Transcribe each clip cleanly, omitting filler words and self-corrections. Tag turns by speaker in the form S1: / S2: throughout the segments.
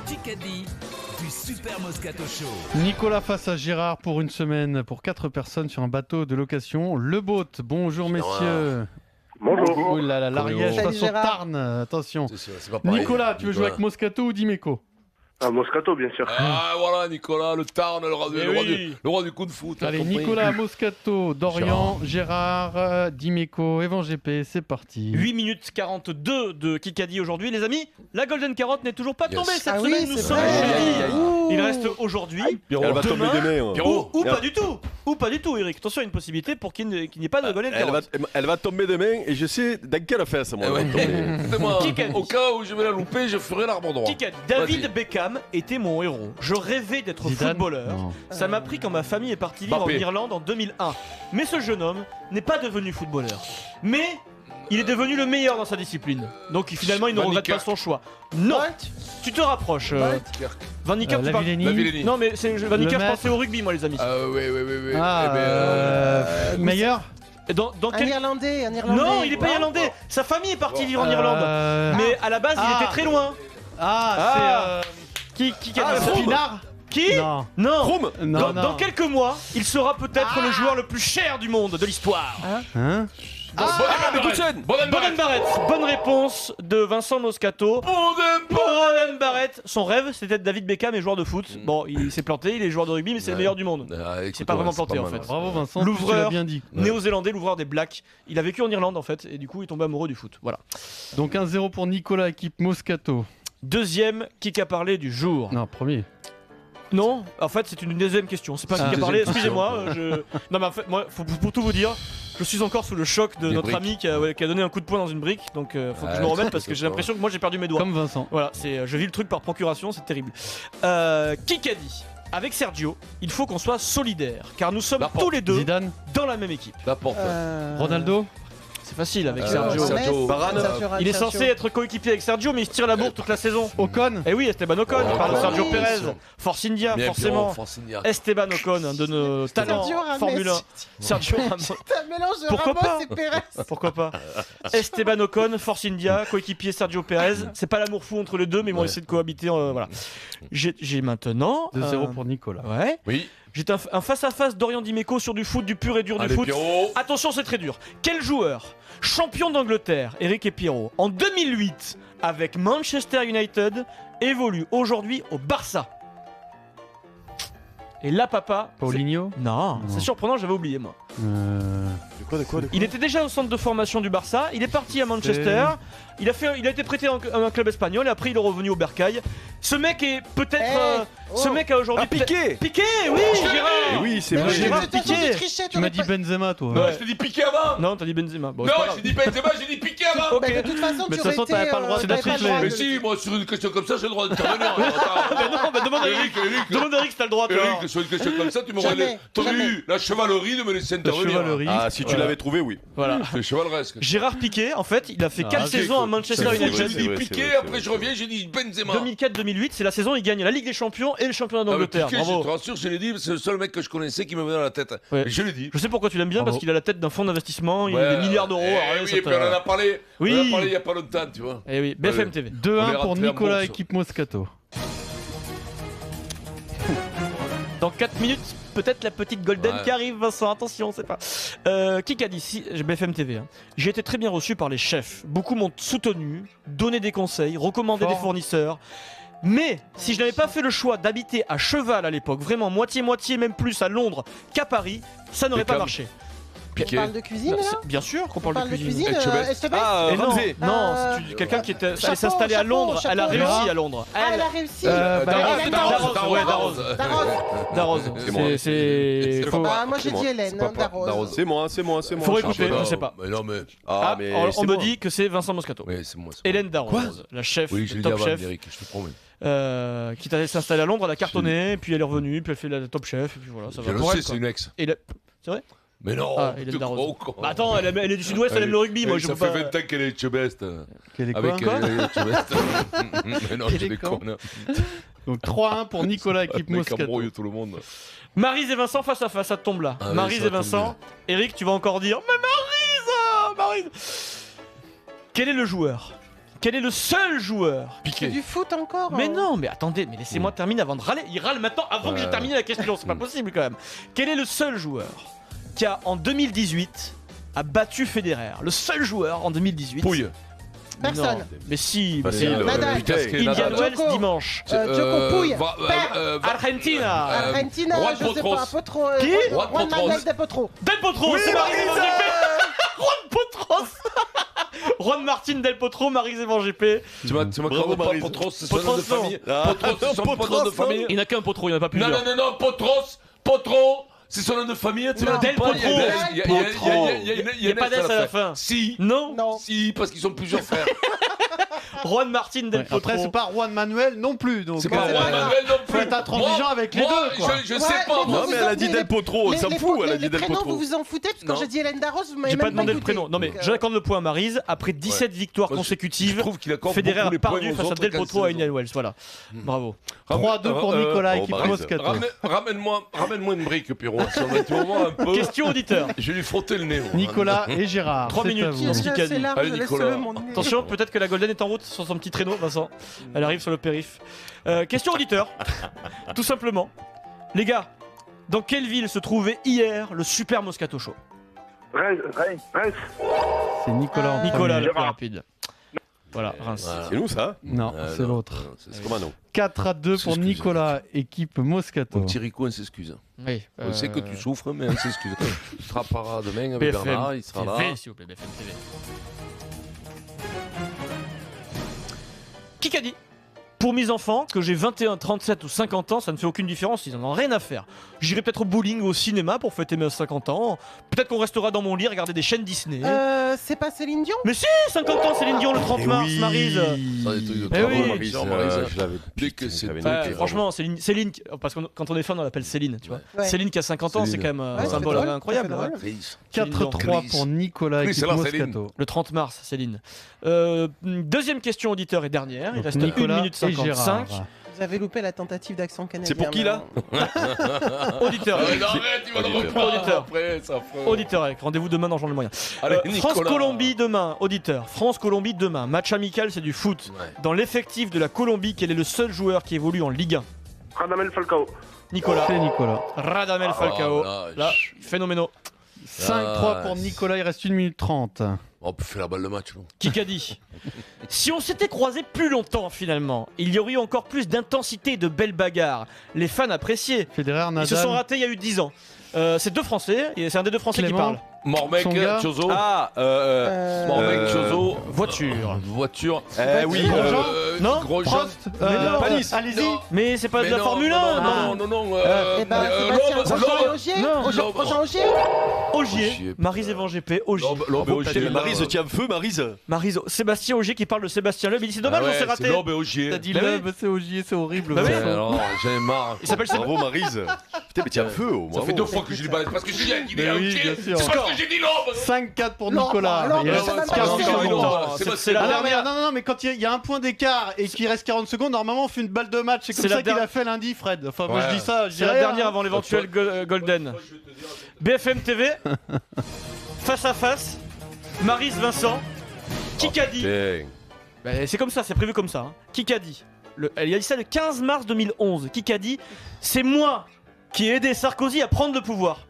S1: Kikadi du Super Moscato Show.
S2: Nicolas face à Gérard pour une semaine, pour 4 personnes sur un bateau de location, le Boat. Bonjour messieurs.
S3: Bonjour.
S2: Oh là là, l'Ariège
S4: Salut,
S2: face au
S4: Gérard.
S2: Tarn, attention.
S5: C'est pas pareil.
S2: Nicolas, tu veux jouer avec Moscato ou Dimeco?
S3: À Moscato, bien sûr.
S5: Ah voilà Nicolas, le Tarn, le roi du coup de foot.
S2: Allez,
S5: t'as compris.
S2: Nicolas, Moscato, Dorian, Gérard, Dimeco, Evan GP, c'est parti.
S6: 8 minutes 42 de Kikadi aujourd'hui, les amis. La Golden Carotte n'est toujours pas
S5: Yes.
S6: tombée cette
S4: Ah oui,
S6: semaine. Nous
S4: c'est
S6: sommes
S4: vrai.
S6: jeudi.
S4: Ouh.
S6: Il reste aujourd'hui.
S5: Elle va tomber demain.
S6: Ou pas du tout. Ou pas du tout, Eric. Attention, il y a une possibilité pour qu'il n'y ait pas de Golden Carotte.
S7: Elle va tomber demain et je sais dans quelle fesse moi.
S5: Écoutez-moi,
S6: Kikadi.
S5: au cas où je vais la louper, je ferai l'arbre droit.
S6: Kikadi. David
S5: Vas-y.
S6: Beckham était mon héros. Je rêvais d'être
S2: Zidane
S6: footballeur.
S2: Non.
S6: Ça m'a pris quand ma famille est partie vivre en
S5: Mbappé.
S6: Irlande en 2001. Mais ce jeune homme n'est pas devenu footballeur. Mais il est devenu le meilleur dans sa discipline. Donc finalement, il ne
S5: Van
S6: regrette pas
S5: Niekerk.
S6: son choix. Non, tu te rapproches. Van Niekerk, tu parles-
S2: Lavillenie.
S5: La Villenie.
S6: Non mais c'est Van Niekerk, je
S2: maître.
S6: pensais au rugby moi les amis.
S5: Oui.
S2: Ah,
S5: Eh ben,
S2: meilleur.
S6: Et dans
S4: Un
S6: quel...
S4: Irlandais.
S6: Non, il est pas irlandais. Sa famille est partie vivre en Irlande. Mais à la base, il
S2: Ah.
S6: était très loin.
S2: Ah,
S6: Qui
S2: c'est
S6: a dit ça
S2: Spinard.
S6: Qui
S2: Non.
S6: Non.
S7: Roum.
S2: Non,
S6: Dans,
S2: non.
S6: dans quelques mois, il sera peut-être le joueur le plus cher du monde de l'histoire.
S2: Hein
S6: Boden Barrett. Bonne réponse de Vincent Moscato. Boden Barrett. Son rêve, c'était d'être David Beckham et joueur de foot. Bon, il s'est planté, il est joueur de rugby, mais c'est le meilleur du monde. C'est pas vraiment planté en fait.
S2: Bravo Vincent,
S6: L'ouvreur.
S2: tu l'as bien dit.
S6: Néo-zélandais, l'ouvreur des Blacks. Il a vécu en Irlande en fait, et du coup, il est tombé amoureux du foot. Voilà.
S2: Donc 1-0 pour Nicolas, équipe Moscato.
S6: Deuxième, qui a parlé du jour.
S2: Non, premier.
S6: Non, en fait, c'est une deuxième question. C'est pas
S2: Ah,
S6: qui a parlé.
S5: deuxième
S6: Excusez-moi. Non, mais en fait, moi, pour tout vous dire, je suis encore sous le choc de
S5: Les
S6: notre
S5: briques.
S6: ami qui a donné un coup de poing dans une brique. Donc, faut que je me remette parce que j'ai l'impression que moi j'ai perdu mes doigts.
S2: Comme Vincent.
S6: Voilà, je vis le truc par procuration, c'est terrible. Qui a dit? Avec Sergio, il faut qu'on soit solidaires, car nous sommes
S5: Laporte.
S6: tous les deux
S2: Zidane,
S6: dans la même équipe.
S5: N'importe.
S2: Ronaldo.
S6: C'est facile avec
S5: Sergio.
S6: Sergio.
S7: Varane.
S6: Il est censé être coéquipier avec Sergio, mais il se tire la bourre toute la saison.
S2: Ocon.
S6: Eh oui, Esteban Ocon, il parle de Sergio
S4: oui.
S6: Perez, Force India, forcément. Esteban Ocon, un de nos talents
S4: Sergio Ramos.
S6: Formule 1. Sergio Ramos.
S4: C'est un mélange de
S6: Pourquoi
S4: Ramos
S6: pas
S4: et Pérez.
S6: Pourquoi pas? Esteban Ocon, Force India, coéquipier Sergio Perez. C'est pas l'amour fou entre les deux, mais ils vont
S5: Ouais.
S6: essayer de cohabiter. Voilà. J'ai maintenant.
S2: 2-0 pour Nicolas.
S6: Ouais.
S5: Oui.
S6: J'ai un face-à-face d'Orient Dimeco sur du foot, du pur et dur du
S5: Allez
S6: foot.
S5: Pierrot.
S6: Attention, c'est très dur. Quel joueur, champion d'Angleterre, Eric et Pierrot, en 2008 avec Manchester United, évolue aujourd'hui au Barça? Et là, papa.
S2: Paulinho.
S6: Non,
S2: Non.
S6: c'est surprenant, j'avais oublié moi.
S7: De quoi
S6: Il était déjà au centre de formation du Barça, il est parti à Manchester, il a été prêté à un club espagnol et après il est revenu au Bercail. Ce mec est peut-être. Ce mec a aujourd'hui.
S7: Piqué.
S6: Piqué, oui, Gérard.
S7: Et oui, c'est
S4: Mais
S7: vrai.
S4: oui,
S6: Gérard
S4: de toute façon,
S6: Piqué.
S4: tu trichais,
S2: Tu m'as dit Benzema, toi.
S5: Non, je t'ai dit piqué avant.
S6: Non, t'as dit Benzema. Bon,
S5: Non,
S6: c'est pas grave.
S5: j'ai dit Benzema, j'ai dit piqué avant.
S6: Ok.
S4: Mais de toute façon,
S2: Mais
S4: tu
S2: de toute façon,
S4: aurais
S2: t'avais
S4: été,
S2: pas le droit, c'est
S4: t'avais
S2: la
S4: pas le
S2: triplée.
S4: droit
S5: Mais
S4: de-
S5: si, moi sur une question comme ça, j'ai le droit d'intervenir.
S6: Mais non, mais demande à Eric. Demande à Eric si t'as le droit, toi.
S5: Eric, sur une question comme ça, tu m'aurais
S4: Jamais,
S5: t'aurais
S4: jamais.
S5: eu la chevalerie de me laisser intervenir.
S2: chevalerie.
S7: Ah, si tu
S6: Voilà.
S7: l'avais trouvé, oui.
S6: Voilà.
S5: C'est chevaleresque.
S6: Gérard Piqué, en fait, il a fait 4
S2: ok,
S6: saisons à Manchester
S7: c'est
S6: United.
S7: vrai,
S5: J'ai dit
S7: c'est
S5: piqué,
S7: vrai, c'est
S5: après
S7: vrai.
S5: je reviens, j'ai dit Benzema.
S6: 2004-2008, c'est la saison où il gagne la Ligue des Champions et le championnat
S5: Ah, mais
S6: d'Angleterre.
S5: Piqué, je
S6: Bravo.
S5: te rassure, je l'ai dit, c'est le seul mec que je connaissais qui me venait à la tête.
S6: Ouais.
S5: Mais je l'ai dit.
S6: Je sais pourquoi tu l'aimes bien, parce
S2: Bravo.
S6: qu'il a la tête d'un fonds d'investissement, il a des milliards d'euros.
S5: Eh oui, et puis on en a parlé.
S6: Oui.
S5: On en a parlé il y a pas longtemps, tu vois.
S6: Eh oui, BFM TV.
S5: On est
S2: 2-1 pour
S5: rentré en
S2: Nicolas,
S5: bourse.
S2: équipe Moscato.
S6: Dans 4 minutes, peut-être la petite Golden
S5: Ouais.
S6: qui arrive, Vincent, attention, c'est pas. Qui a dit si, BFM TV. J'ai été très bien reçu par les chefs. Beaucoup m'ont soutenu, donné des conseils, recommandé
S2: Fort.
S6: des fournisseurs. Mais si je n'avais pas fait le choix d'habiter à cheval à l'époque, vraiment moitié-moitié, même plus à Londres qu'à Paris, ça n'aurait pas
S5: Beckham.
S6: marché.
S4: On
S5: Piqué.
S4: parle de cuisine, là
S6: Bien sûr qu'on
S4: On
S6: parle de cuisine.
S5: Etchebest.
S4: Etchebest.
S7: Ah,
S6: Et non,
S7: Ramsey.
S6: non, c'est quelqu'un qui était allé
S4: Chapeau,
S6: s'installer à
S4: chapeau,
S6: Londres. Elle a
S4: chapeau.
S6: réussi à Londres.
S4: Ah, elle a réussi.
S6: Darroze, ouais,
S4: Darroze.
S6: Darroze.
S7: C'est moi.
S6: C'est.
S5: C'est
S6: faut-
S5: pas
S4: Ah, moi j'ai
S7: moi.
S4: dit Hélène,
S5: pas
S4: Darroze.
S7: C'est moi, c'est moi, c'est moi.
S6: Faut réécouter,
S5: Non,
S6: je sais pas.
S5: Mais non, mais.
S7: Ah,
S6: Ah,
S7: mais
S6: on
S7: c'est
S6: me
S7: moi.
S6: dit que c'est Vincent Moscato.
S5: Oui, c'est moi.
S6: Hélène Darroze, la chef,
S5: Oui, je l'ai dit
S6: top
S5: avant,
S6: chef,
S5: Eric, je te promets.
S6: qui est allée s'installer à Londres, elle a cartonné, puis elle est revenue, puis elle fait la top chef, et puis voilà, ça
S5: Je
S6: va
S5: le
S6: pour
S5: sais,
S6: elle,
S5: c'est
S6: quoi.
S5: une ex.
S6: Et c'est vrai?
S5: Mais non,
S6: Ah,
S5: t'es
S6: Hélène Darroze.
S5: gros con.
S6: Bah attends, elle est du sud-ouest, elle aime le rugby, moi je
S5: Ça
S6: peux
S5: fait
S6: pas.
S5: 20 ans qu'elle est Etchebest.
S2: Quel est
S5: Avec
S2: quoi
S5: Etchebest. Mais non,
S2: Quel
S5: je
S2: est con.
S5: déconne.
S2: Donc 3-1 pour Nicolas, équipe
S5: Mec
S2: Moscato.
S5: embrouille tout le monde.
S6: Maryse et Vincent face à face, ça te tombe là.
S5: Ah ouais,
S6: Maryse
S5: ça
S6: et
S5: tombe
S6: Vincent. Eric, tu vas encore dire, mais Maryse, Maryse. Quel est le joueur Quel est le seul joueur
S4: C'est
S5: Piqué.
S4: du foot encore.
S6: Mais
S4: hein.
S6: non, mais attendez, mais laissez-moi terminer avant de râler. Il râle maintenant avant que j'ai terminé la question, c'est pas possible quand même. Quel est le seul joueur qui a en 2018 a battu Federer? Le seul joueur en 2018.
S5: Pouille.
S4: Personne.
S6: Non, mais si,
S7: Facile.
S4: Nadal.
S5: Putain, ce qu'est
S6: Indian
S5: Nadal.
S6: Wells
S4: Djoko.
S6: dimanche.
S4: Djoko Pouille.
S6: Argentina.
S4: Argentina,
S5: Juan
S4: je sais
S5: Potros.
S4: pas, Potro.
S6: Qui
S4: Juan
S5: Juan Potros.
S4: Manuel de Potro.
S6: Del Potro, c'est Marie Zévan GP. Juan Potros. Juan Martin Del Potro, Marie Zévan GP.
S5: Tu m'as
S7: Bravo,
S5: pas
S7: Maryse.
S5: Potros, c'est son nom de
S6: Potros, non.
S5: famille.
S7: Ah,
S5: Potros, c'est son
S7: Potros,
S5: nom de
S7: non.
S5: famille.
S6: Il n'y en a qu'un Potro, il n'y en a pas
S5: Non,
S6: plusieurs.
S5: non, Potros, Potro, c'est son nom de famille, tu
S4: Non.
S5: m'as dit
S6: Del
S5: pas.
S6: Potro.
S5: Il y a
S6: Il n'y a pas d'S à la fin.
S5: Si.
S6: Non.
S4: Non.
S5: Si, parce qu'ils sont plusieurs frères.
S6: Juan Martin Del
S2: Ouais,
S6: Potro.
S2: après, c'est pas Juan Manuel non plus. Donc,
S5: C'est pas
S4: c'est
S5: Juan
S4: pas
S5: Manuel non plus.
S2: Faut être intransigeant avec les
S5: moi,
S2: deux, quoi.
S5: Je
S4: Ouais,
S5: sais pas,
S4: mais
S5: moi.
S7: Non,
S4: vous
S7: mais elle a
S4: en-
S7: dit
S4: les-
S7: Del Potro, on s'en fout, elle a
S4: les
S7: dit Del
S4: prénoms,
S7: Potro.
S4: vous vous en foutez, parce que quand
S5: Non.
S4: j'ai dit Hélène Darroze, vous m'avez
S6: J'ai pas
S4: même
S6: demandé le
S4: écouté.
S6: prénom. Non mais
S4: Donc,
S6: j'accorde le point à Maryse. Après 17 victoires
S5: Moi, je
S6: consécutives,
S5: trouve qu'il accorde
S6: Federer
S5: beaucoup
S6: a
S5: les points
S6: perdu
S5: aux
S6: face à
S5: autres
S6: Del
S5: qu'à
S6: Potro à
S5: saison.
S6: Indian Wells. Voilà. Bravo.
S2: 3-2 pour Nicolas,
S7: oh,
S2: équipe
S7: Maryse.
S2: Moscato.
S5: Ramène-moi une brique, Pierrot. Si on va être moment un peu.
S6: Question auditeur.
S5: Je vais lui frotter le nez. moi.
S2: Nicolas et Gérard.
S6: 3
S2: c'est
S6: minutes.
S2: à
S4: Qui
S2: vous.
S6: Qu'est-ce qu'il a dit
S4: c'est large,
S5: Allez, Nicolas.
S4: laisse-le, mon nez.
S6: Attention, peut-être que la Golden est en route sur son petit traîneau, Vincent. Elle arrive sur le périph. Question auditeur. Tout simplement. Les gars, dans quelle ville se trouvait hier le Super Moscato Show?
S3: Reims.
S2: C'est Nicolas en
S6: Nicolas,
S2: premier.
S6: le plus rapide. Voilà, Reims.
S5: Voilà.
S7: C'est nous, ça
S2: Non, c'est
S5: non,
S2: l'autre.
S5: non, c'est-
S7: Comment non
S2: 4-2 pour
S5: S'excuse.
S2: Nicolas, équipe Moscato.
S5: Mon petit Rico, on s'excuse.
S6: Oui.
S5: On sait que tu souffres, mais on s'excuse. Tu te rappelleras demain avec
S6: BFM
S5: Bernard, il sera là.
S6: TV, s'il vous plaît, BFM TV. Qui qu'a dit? Pour mes enfants, que j'ai 21, 37 ou 50 ans, ça ne fait aucune différence, ils n'en ont rien à faire. J'irai peut-être au bowling ou au cinéma pour fêter mes 50 ans. Peut-être qu'on restera dans mon lit, regarder des chaînes Disney.
S4: C'est pas Céline Dion?
S6: Mais si, 50 ans, Céline Dion le 30
S7: Eh
S6: mars,
S7: oui.
S6: Maryse.
S5: Ça, des trucs de
S6: Eh
S5: travaux,
S6: oui.
S5: Maryse,
S7: Je l'avais.
S5: Dès que c'est
S7: j'avais
S5: toi
S7: noté.
S5: qui-
S6: Franchement, Céline, parce que quand on est fan, on l'appelle Céline, tu vois.
S4: Ouais.
S6: Céline qui a 50 ans, c'est
S5: Céline.
S6: quand même un
S4: Ouais, ça
S6: symbole
S4: fait drôle,
S6: incroyable.
S4: ça fait
S6: ouais.
S4: drôle.
S5: Chris.
S2: 4-3
S5: Chris.
S2: pour Nicolas,
S5: Chris,
S2: équipe
S5: c'est là, Céline.
S2: Moscato.
S6: Le 30 mars, Céline. Deuxième question auditeur et dernière. Il
S2: Donc
S6: reste
S2: Nicolas
S6: 1 minute
S2: et Gérard.
S6: 55.
S4: Vous avez loupé la tentative d'accent canadien.
S7: C'est pour qui, là
S6: Auditeur.
S5: Arrête, il va le reprendre
S6: Auditeur.
S5: après, ça fera.
S6: Auditeur, avec rendez-vous demain dans Jean le Moyen.
S5: Allez, Nicolas.
S6: France-Colombie demain, auditeur. France-Colombie demain. Match amical, c'est du foot.
S5: Ouais.
S6: Dans l'effectif de la Colombie, quel est le seul joueur qui évolue en Ligue 1?
S3: Radamel Falcao.
S6: Nicolas.
S2: C'est Nicolas.
S6: Radamel Falcao.
S5: là,
S6: Là, phénoménal.
S2: 5-3 pour Nicolas, il reste 1 minute 30.
S5: On peut faire la balle de match, non?
S6: Qui qu'a dit? Si on s'était croisés plus longtemps finalement, il y aurait eu encore plus d'intensité et de belles bagarres. Les fans appréciaient.
S2: Federer,
S6: Ils se sont
S2: Nadal.
S6: ratés il y a eu 10 ans. C'est deux Français, et c'est un des deux Français
S2: Clément.
S6: qui parle.
S5: Mormec,
S2: Songa.
S5: Chozo.
S7: Ah,
S5: Mormec, Chozo.
S6: Voiture.
S5: Voiture.
S7: oui.
S2: Grosjean.
S6: Non
S5: Grosjean.
S2: Prost.
S7: Panis.
S2: Allez-y.
S5: Non.
S6: Mais c'est pas
S5: Mais
S6: de la
S5: non,
S6: Formule 1,
S5: non,
S6: non.
S5: non, non,
S4: Eh ben, Sébastien, Grosjean et Ogier
S6: Non.
S4: Grosjean Ogier
S6: Ogier,
S5: Ogier,
S6: Maryse-Zévan GP, Ogier.
S5: L'Aube
S7: Oh, putain, Maryse, tiens feu, Maryse.
S6: Maryse, Sébastien Ogier qui parle de Sébastien Loeb. Il dit c'est dommage, on s'est raté.
S5: C'est l'Aube et Ogier.
S2: T'as dit
S6: Bah oui.
S2: Loeb, c'est Ogier, c'est horrible.
S6: Bah oui.
S2: Vincent.
S5: Alors, j'en ai marre.
S6: Il s'appelle Sébastien.
S7: Bravo, Maryse. Putain, mais tiens feu, oh,
S5: Ça fait
S7: bravo.
S5: 2 fois que je dis balade parce que je dis qu'il est
S2: Mais oui,
S5: Ogier.
S2: bien sûr.
S5: C'est parce que j'ai dit l'Aube.
S2: 5-4 pour
S4: Non,
S2: Nicolas.
S4: non,
S2: Il
S4: mais
S2: reste
S4: ça m'a pas
S2: 40
S4: laissé.
S2: secondes.
S6: C'est la
S2: Ah non, mais
S6: dernière.
S2: non, mais quand il y a un point d'écart et qu'il reste 40 secondes, normalement on fait une balle de match. C'est
S6: C'est
S2: comme
S6: la
S2: ça qu'il
S6: der-
S2: a fait lundi, Fred. Enfin, moi
S5: Ouais.
S2: je dis ça. je
S6: C'est
S2: dis
S6: la
S2: rien,
S6: dernière
S2: hein.
S6: avant l'éventuel Golden. BFM TV, face à face, Maryse Vincent. Qui qu'a dit?
S7: Putain.
S6: Bah, c'est comme ça, c'est prévu comme ça. Hein. Qui qu'a dit? Elle a dit ça le 15 mars 2011. Qui qu'a dit? C'est moi qui ai aidé Sarkozy à prendre le pouvoir.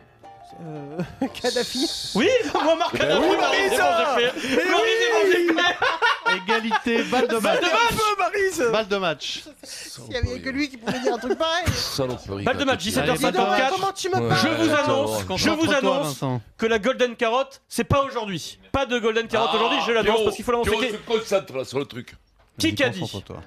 S4: Kadhafi.
S6: Oui, moi Marc Kadhafi,
S7: oui,
S6: Maryse,
S7: Maryse.
S6: j'ai fait.
S2: Égalité, balle de match.
S7: Maryse.
S2: Balle de match.
S4: Il y avait que lui qui pouvait dire un truc pareil.
S5: Saloperie.
S6: Balle de match,
S4: Dis donc,
S6: 17h54.
S4: comment tu me
S5: Ouais.
S4: parles
S6: Je vous annonce, je vous
S2: Concentre-toi,
S6: annonce
S2: Vincent.
S6: que la Golden Carotte, c'est pas aujourd'hui. Pas de Golden Carotte aujourd'hui, je l'annonce parce qu'il faut l'annoncer.
S5: On se concentre là sur le truc.
S6: Qui qu'a dit?
S2: Concentre-toi.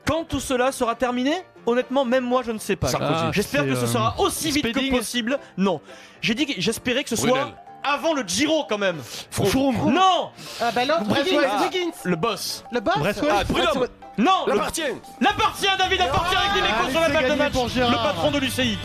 S6: Quand tout cela sera terminé, honnêtement, même moi je ne sais pas.
S5: Sarkozy.
S6: J'espère
S2: c'est,
S6: que ce sera aussi vite
S2: speeding.
S6: que possible. Non, j'ai dit que j'espérais que ce
S5: Brunel.
S6: soit avant le Giro quand même.
S2: Froome.
S6: Non,
S4: Ah bah l'autre, Wiggins.
S6: le boss.
S4: Le boss.
S2: Bref, ouais.
S7: Ah, Prud'homme.
S6: Non,
S7: L'appartient.
S6: l'appartient, David appartient avec des
S2: Allez,
S6: sur la
S2: c'est
S6: balle de
S2: gagné
S6: match.
S2: pour Gérard.
S6: Le patron de l'UCI.